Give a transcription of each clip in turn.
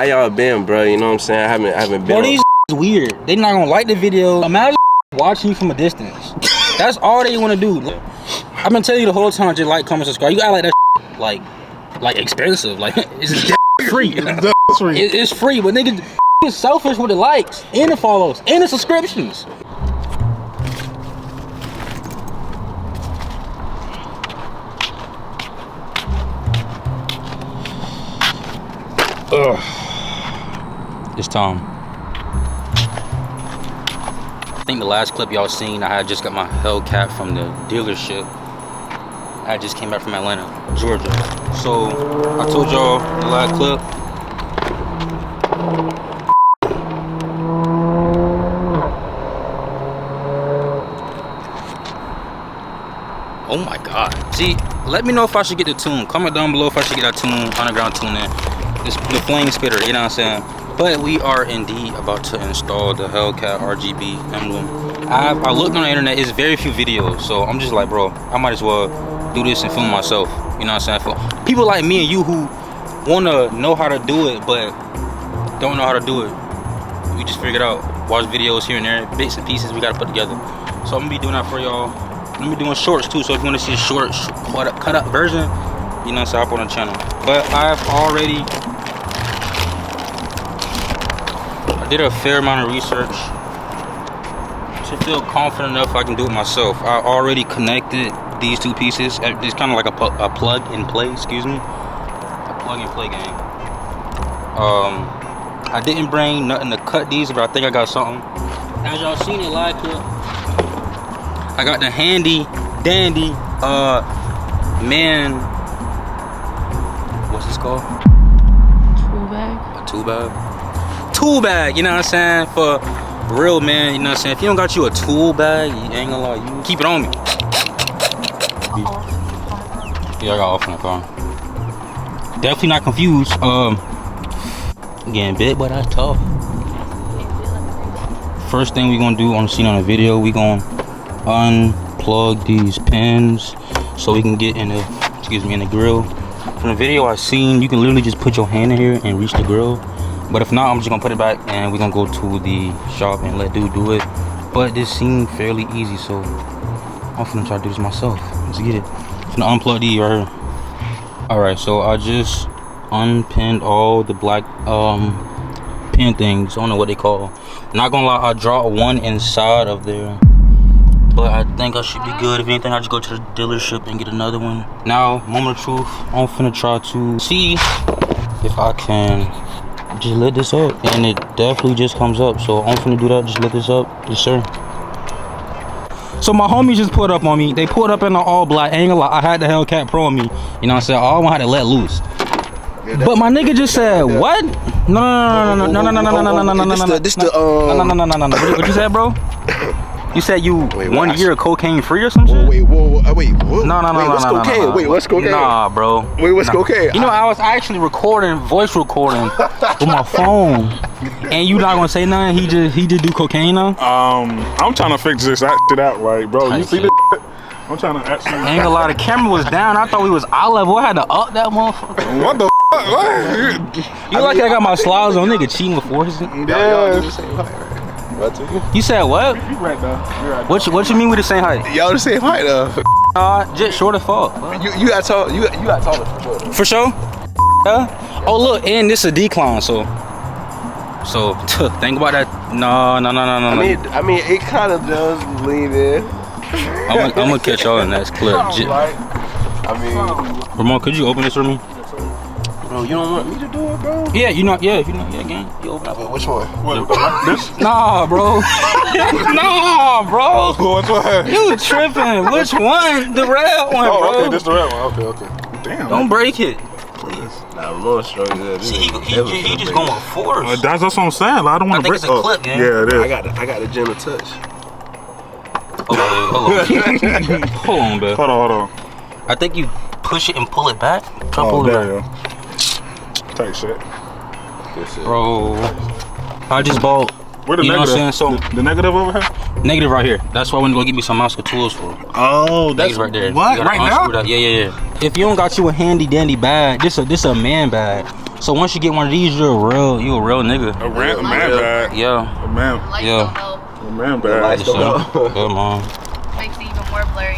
How y'all been, bro? You know what I'm saying? I haven't been. Bro, these weird. They not gonna like the video. Imagine watching you from a distance. That's all they want to do. I've been telling you the whole time, just like, comment, subscribe. You gotta like that like expensive. Like it's free. It's free, but niggas is selfish with the likes and the follows and the subscriptions. Ugh. It's time. I think the last clip y'all seen, I had just got my Hellcat from the dealership. I just came back from Atlanta, Georgia. So I told y'all the last clip. Oh my God. See, let me know if I should get the tune. Comment down below if I should get that tune, underground tune in. This, the flame spitter, you know what I'm saying? But we are indeed about to install the Hellcat RGB emblem. I looked on the internet, it's very few videos. So I'm just like, bro, I might as well do this and film myself. You know what I'm saying? For people like me and you who wanna know how to do it, but don't know how to do it. We just figured out, watch videos here and there, bits and pieces we gotta put together. So I'm gonna be doing that for y'all. I'm gonna be doing shorts too, so if you wanna see a short, cut up version, you know, so hop on the channel. But I've already did a fair amount of research to feel confident enough I can do it myself. I already connected these two pieces. It's kind of like a plug and play, excuse me. A plug and play game. I didn't bring nothing to cut these, but I think I got something. As y'all seen in live clip, I got the handy dandy man, what's this called? Tool bag. A tool bag. Tool bag, you know what I'm saying? For real, man, you know what I'm saying? If you don't got you a tool bag, you ain't gonna lie, you keep it on me. Yeah, I got off in the car. Definitely not confused. Getting bit, but that's tough. First thing we gonna do on the scene on the video, we gonna unplug these pins so we can get in the, in the grill. From the video I seen, you can literally just put your hand in here and reach the grill. But if not, I'm just gonna put it back and we're gonna go to the shop and let dude do it. But this seemed fairly easy, so I'm finna try to do this myself. Let's get it. I'm finna unplug these right here. Alright, so I just unpinned all the black pin things. I don't know what they call. Not gonna lie, I dropped one inside of there. But I think I should be good. If anything, I just go to the dealership and get another one. Now, moment of truth, I'm finna try to see if I can just lit this up, and it definitely just comes up. So I'm finna do that, just lit this up. Yes sir. So my homies just pulled up on me. They pulled up in the all black. Ain't gonna lie, I had the Hellcat Pro on me. You know what I'm saying? All I had to let loose. But my nigga just said, what? No. This the what you said, bro? You said you wait, 1 year of cocaine free or some shit? Wait, what? No. Wait, what's cocaine? Wait, what's cocaine? Nah, bro. Wait, what's cocaine? You know, I was actually voice recording with my phone. And you not gonna say nothing? He just do cocaine now? I'm trying to fix this shit out, like, bro. You see this shit? I'm trying to actually. Ain't gonna lie, the camera was down. I thought we was eye level. I had to up that motherfucker. What the fuck? You lucky I got my slides on, nigga cheating with forces. Yeah. You said what? You right though. You're right. What you mean we the same height? Y'all the same height, Just short as fuck. You got tall. You got taller for sure. For sure. Yeah. Oh look, and this a decline, so think about that. No. I mean, it kind of does lean in. I'm gonna catch y'all in the next clip. Right. I mean, Ramon, could you open this for me? Bro, you don't want me to do it, bro? Yeah, gang. You open it. Which one? This? Nah, bro. Nah, bro. Which one? You tripping? Which one? The red one, bro. Oh, okay, this the red one. Okay. Damn. Don't break it. Please. Nah, Ramon's strong. See, he just going with force. That's what I'm saying. Like, I don't want to break. I think it's a clip, man. Yeah, it is. I got a gentle touch. Hold on. Hold on, man. Hold on. I think you push it and pull it back. Try Oh, pull it back. there you go. Tight shit. Bro, I just bought. Where the negative? Know what I'm saying? So the negative over here? Negative right here. That's why I went to go get me some Oscar tools for. Oh, that's right there. What? Right now? Yeah. If you don't got you a handy dandy bag, this a man bag. So once you get one of these, you a real nigga. A man bag. Yeah. A man. Lights Yeah. don't help. A man bag. Come on. Makes it even more blurry.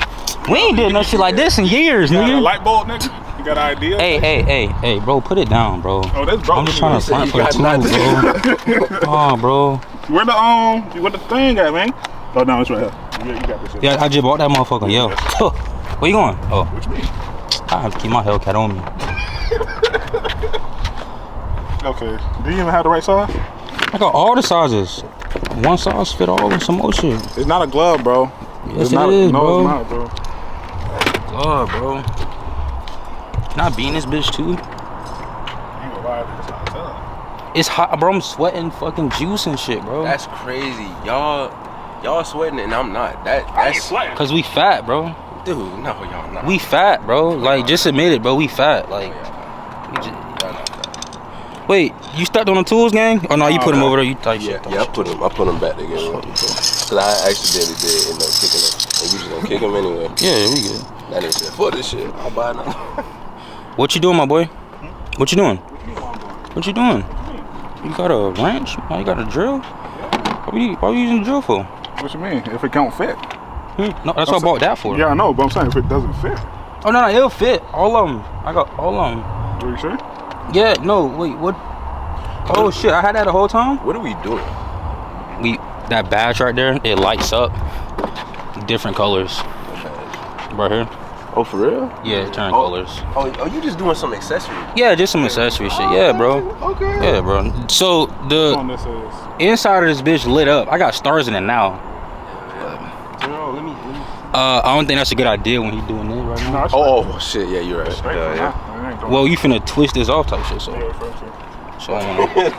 We ain't did no shit like this in years, You got a nigga. light bulb, nigga? You got an idea? Hey, bro, put it down, bro. Oh, that's broke. I'm just trying to front for the two, bro. Come on, bro. Where the thing at, man? Oh, no, it's right here. You got this shit. Yeah, I just bought that motherfucker, yo. Where you going? Oh, What you mean? I have to keep my Hellcat on me. Okay. Do you even have the right size? I got all the sizes. One size fit all and some more shit. It's not a glove, bro. Yes, It's not, it is, no, bro. it's not, bro. God, bro. Can I be in this bitch too? You ain't gonna lie, it's not tough. It's hot, bro. I'm sweating fucking juice and shit, bro. That's crazy. Y'all sweating and I'm not. That's sweating. Cause we fat, bro. dude. No, y'all not. We fat, bro. Like, just admit it, bro. We fat. Like, we just... Y'all not fat. Wait, you stepped on the tools, gang? Or no, you put them over there. You thought Yeah, I put them back together. Cause I accidentally did end up kicking them. And we just gonna kick them anyway. Yeah, we good. That nigga said, fuck this shit. I'll buy another. What you doing, my boy? What you doing? What you doing? You got a wrench? Oh, you got a drill? Why you using the drill for? What you mean? If it don't fit? No, that's what I bought that for. Yeah, I know, but I'm saying if it doesn't fit. Oh, no, it'll fit. All of them. I got all of them. Are you sure? Yeah, no, wait, what? Oh, shit, I had that the whole time? What are we doing? That badge right there, it lights up. Different colors. Right here. Oh, for real? Yeah, it turn colors. Oh, you just doing some accessory? Yeah, just some accessory shit. Yeah, bro. Okay. Yeah, bro. So, the On this is. inside of this bitch lit up. I got stars in it now. Let me. I don't think that's a good idea when he's doing this right now. No, it's Oh, shit. Yeah, you're right. straight from that. It ain't going- Well, you finna twist this off type shit, so. Yeah, for sure. So I don't know.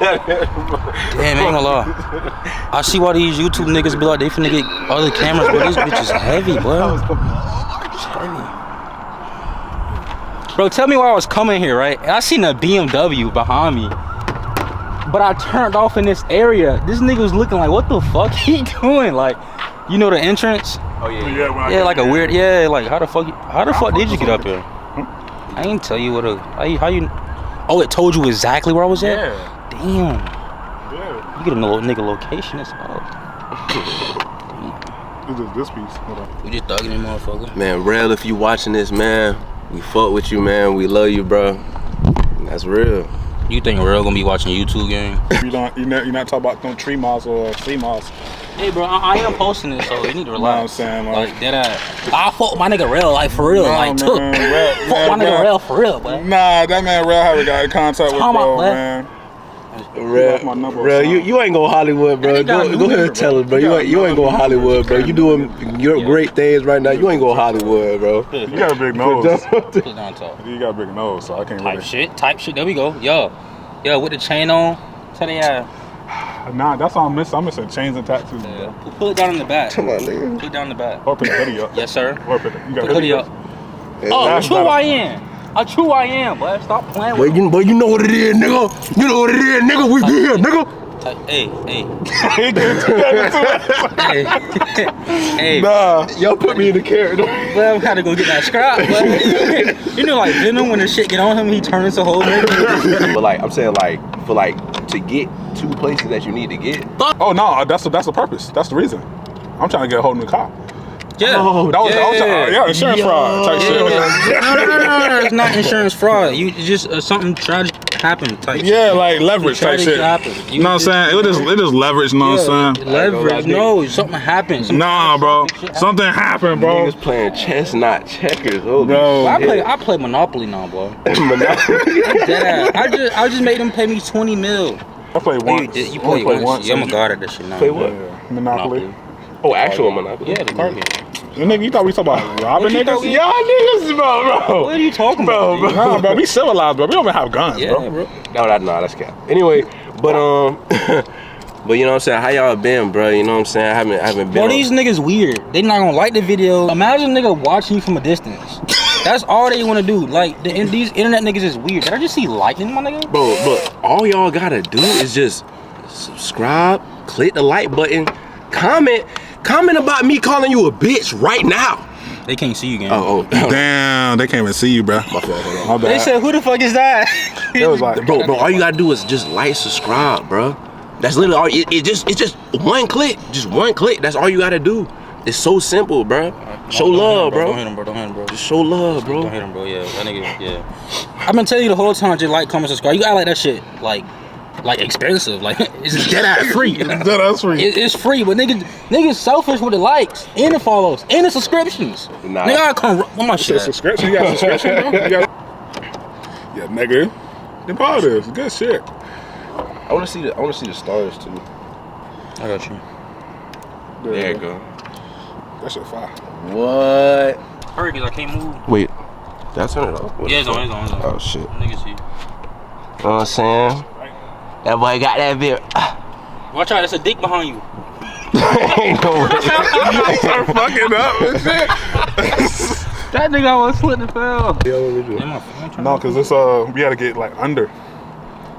Damn, ain't gonna lie. I see why these YouTube niggas be like, they finna get other cameras, but this bitch is heavy, bro. It's heavy. Bro, tell me why I was coming here, right? And I seen a BMW behind me. But I turned off in this area. This nigga was looking like, what the fuck he doing? Like, you know the entrance? Oh, yeah. Yeah, like a weird, yeah, like how the fuck did you get up here? I ain't tell you what how you oh, it told you exactly where I was at? Yeah. Damn. Yeah. You get a nigga location, it's all. It's just this piece. Hold on. We just thugging him, motherfucker. Man, Rel, if you watching this, man, we fuck with you, man. We love you, bro. That's real. You think Real gonna be watching YouTube game? You're not talking about no tree moss or sea moss. Hey, bro, I am posting this, so you need to relax. Know what I'm saying, like that. I fuck with my nigga Real, like for real, like took. Fuck my nigga Real for real, boy. Nah, that man Rel haven't got in contact with bro, man. Lost my number or Rel, something. you ain't go Hollywood, bro. Go ahead and tell us, bro. You ain't go Hollywood, bro. You doing your great things right now. You ain't go Hollywood, bro. You got a big nose. Put it down top. You got a big nose, so I can't really. Type shit. There we go. Yo, with the chain on. Tell they Nah, that's all I'm missing. I'm missing chains and tattoos, bro. Pull it down in the back. Come on, nigga. Put it down in the back. Or put the hoodie up. Yes, sir. Or put the, you got Put the hoodie up. Oh, That's true better. I am. True I am, boy. Stop playing with me. Boy, you know what it is, nigga. You know what it is, nigga. We here, nigga. Hey. Hey. Nah, y'all put me in the character. Well, I had to go get that scrap, but you know, like Venom, when the shit get on him, he turns a whole nigga. But like, I'm saying, like, for like to get to places that you need to get. Oh no, that's the purpose. That's the reason. I'm trying to get a whole new car. Yeah. Oh, That was insurance fraud type shit. No, it's not insurance fraud. You just something tragic happened type shit. Yeah, like leverage type Tragic shit. happened. You know what I'm saying? It is leverage. You know what I'm saying? Leverage. No, something happened. Nah, bro. Something happened, bro. Niggas playing chess, not checkers. Oh, Bro. I play Monopoly now, boy. I just made them pay me 20 mil. I played once. You played once. Yeah, I'm a god at this shit now. Play what? Yeah. Monopoly. Oh, actual Monopoly. Yeah, the card game. Nigga, you thought we talking about robbing What you niggas? thought we- Y'all niggas, bro. What are you talking about? Bro. Nah, bro, we civilized, bro. We don't even have guns, Yeah, bro. bro. No, that's cap. Anyway, but but you know what I'm saying? How y'all been, bro? You know what I'm saying? I haven't been. Bro, these niggas weird. They not gonna like the video. Imagine a nigga watching you from a distance. That's all they wanna do. Like, these internet niggas is weird. Did I just see lightning, my nigga? Bro, look, all y'all gotta do is just subscribe, click the like button, comment about me calling you a bitch right now. They can't see you, gang. Oh. Damn, they can't even see you, bro. My fault, hold on. My bad. They said, "Who the fuck is that?" It was like, Bro, all you gotta do is just like, subscribe, bro. That's literally all. It's just one click. Just one click. That's all you gotta do. It's so simple, bro. Show love, bro. Don't hit him, bro. Don't hit him, bro. Just show love, bro. Don't hit him, bro. Yeah, that nigga. Yeah. I've been telling you the whole time. Just like, comment, subscribe. You gotta like that shit. Like expensive. Like it's dead ass free. that's free. It's free, but niggas selfish with the likes and the follows and the subscriptions. Nah. Nigga, I come with my shit. Subscription? You got a subscription, bro? Yeah, nigga. The part is good shit. I wanna see the stars too. I got you. There you go. That shit fire. What? Hurry, cause I can't move. Wait, did I turn it off? Yeah, it's on. Oh shit. Niggas see. You know what I'm saying? That boy got that bit. Watch out, there's a dick behind you. Ain't no way. Start fucking up and shit. That nigga almost slipped and fell. No, cause it's we gotta get like under.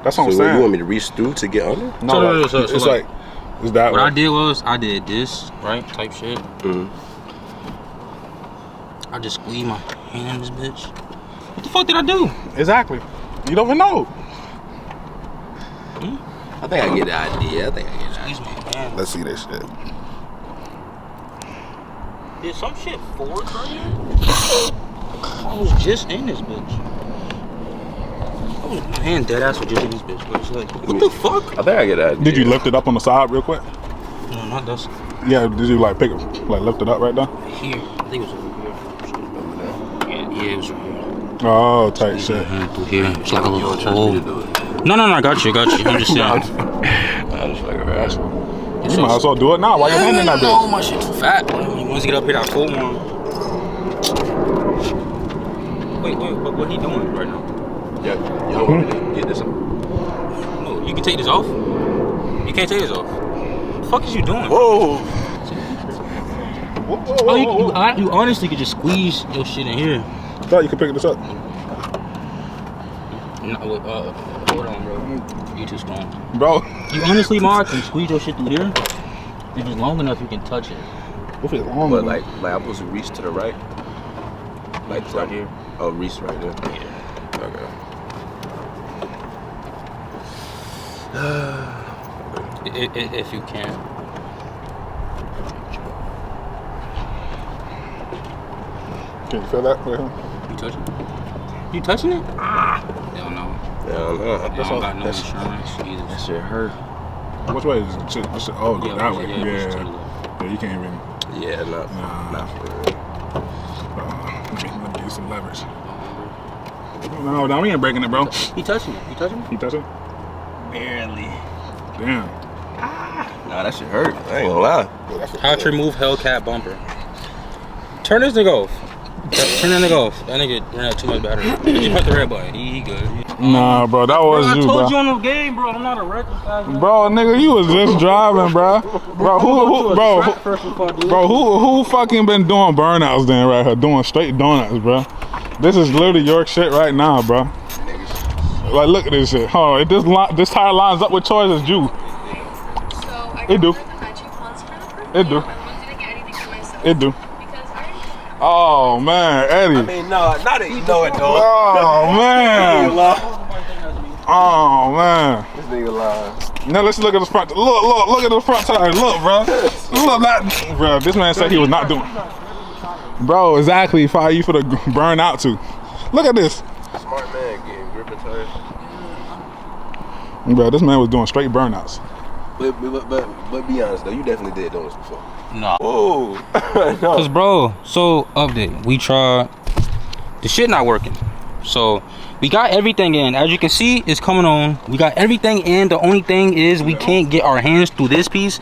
That's what I'm So saying. you want me to reach through to get under? No, So it's like it's that what way. I did was I did this, right? Type shit. I just squeezed my hand in this bitch. What the fuck did I do? Exactly. You don't even know. I think I get the idea. Squeeze my hand. Let's see this shit. Did some shit forward right here? I was just in this bitch. My hand dead ass was just in this bitch. But it's like, what the fuck? I think I get the idea. Did you lift it up on the side real quick? No, not this. Yeah. Did you like pick it, like lift it up right there? Here. I think it was over here. Yeah, it was over here. Oh, tight shit. Through here. It's like a little hole. No, I got you. I'm just saying. I just like harass. You might as well do it now while you're handing that No, bitch. my shit too fat. Once you get up here, that full one. Wait, what he doing right now? Yeah, you don't want me to get this up. No, you can take this off. You can't take this off. What the fuck is you doing? Whoa! Oh, you honestly could just squeeze your shit in here. I thought you could pick this up. No, hold on, bro. You too strong. Bro. You honestly, Mark, can squeeze your shit through here. If it's long enough, you can touch it. If it's long But enough. like I'm supposed to reach to the right? Like Right here. Oh, reach right there. Yeah. Okay. If you can. Can you feel that? Yeah. You touching it? You touching it? Hell no. Yeah, I don't got no insurance either. That shit hurt. Which way is it? Oh, go that way. Yeah, Yeah. push it to the left. Yeah, you can't even. Yeah, not for real. Let me give you some leverage. No, we ain't breaking it, bro. He touching it. You touching it? You touch it? Barely. Damn. Nah, that shit hurt. I ain't gonna lie. How to remove Hellcat bumper. Turn this nigga off. Turn that nigga off. That nigga ran out too much battery. You put the red button. He good. Nah, bro, that was I you, told bro. you on the game, bro. I'm not a reckless guy. Bro, nigga, you was just driving, bro. Bro, who fucking been doing burnouts then right here, doing straight donuts, bro? This is literally your shit right now, bro. Like, look at this shit. Oh, if this tire lines up with choices, you. It do. It do. It do. Oh man, Eddie. I mean, no, not that you know it, though. Oh man. Oh man. This nigga lying. Now let's look at the front. Look at the front tire. Look, bro. Look, bro. This man said he was not doing. Bro, exactly. Fire you for the burn out too. Look at this. Smart man getting gripping tires. Bro, this man was doing straight burnouts. But be honest though, you definitely did those before. Nah. Whoa. No. Cause bro, so update. We tried. The shit not working. So we got everything in. As you can see, it's coming on. We got everything in. The only thing is we can't get our hands through this piece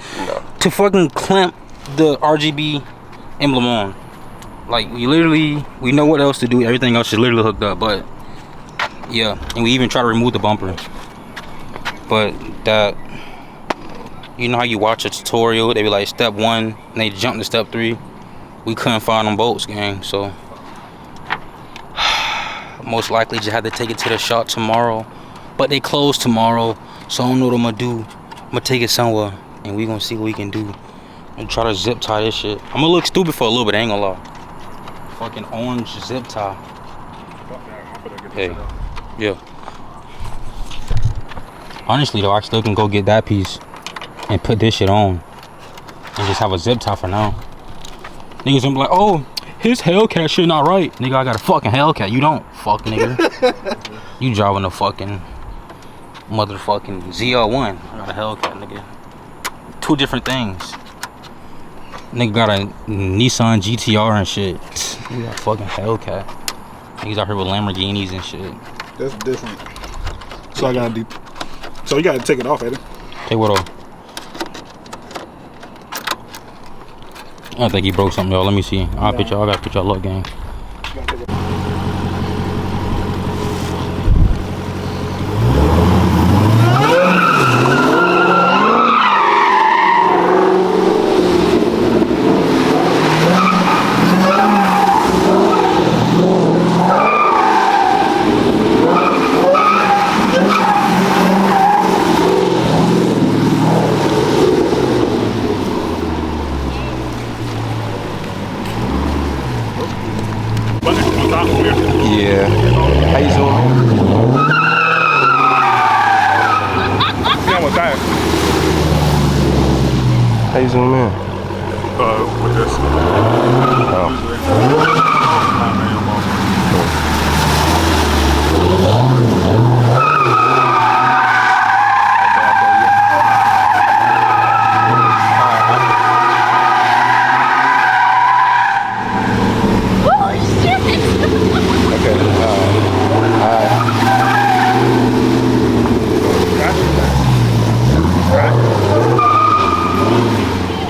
to fucking clamp the RGB emblem on. Like we know what else to do. Everything else is literally hooked up. But yeah, and we even try to remove the bumper. But that, you know how you watch a tutorial, they be like step 1 and they jump to step 3. We couldn't find them bolts, gang, so most likely just had to take it to the shop tomorrow. But they close tomorrow, so I don't know what I'm gonna do. I'm gonna take it somewhere and we gonna see what we can do and try to zip tie this shit. I'm gonna look stupid for a little bit, I ain't gonna lie. fucking orange zip tie. Fuck that, I'm gonna get Hey, this shit out. yeah. Honestly though, I still can go get that piece and put this shit on and just have a zip tie for now. Niggas gonna be like, oh, his Hellcat shit not right. Nigga, I got a fucking Hellcat. You don't, fuck nigga. You driving a fucking motherfucking ZL1. I got a Hellcat, nigga. Two different things. Nigga got a Nissan GTR and shit. You got a fucking Hellcat. Niggas out here with Lamborghinis and shit. That's different. So I gotta so you gotta take it off, Eddie. Take what off? I think he broke something, y'all. Let me see. I gotta put y'all up, gang. Yeah. How you zooming? Yeah, with that. How you zoom in? With this.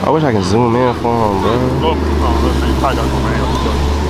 I wish I could zoom in for him, bro. Let's see. I got my man.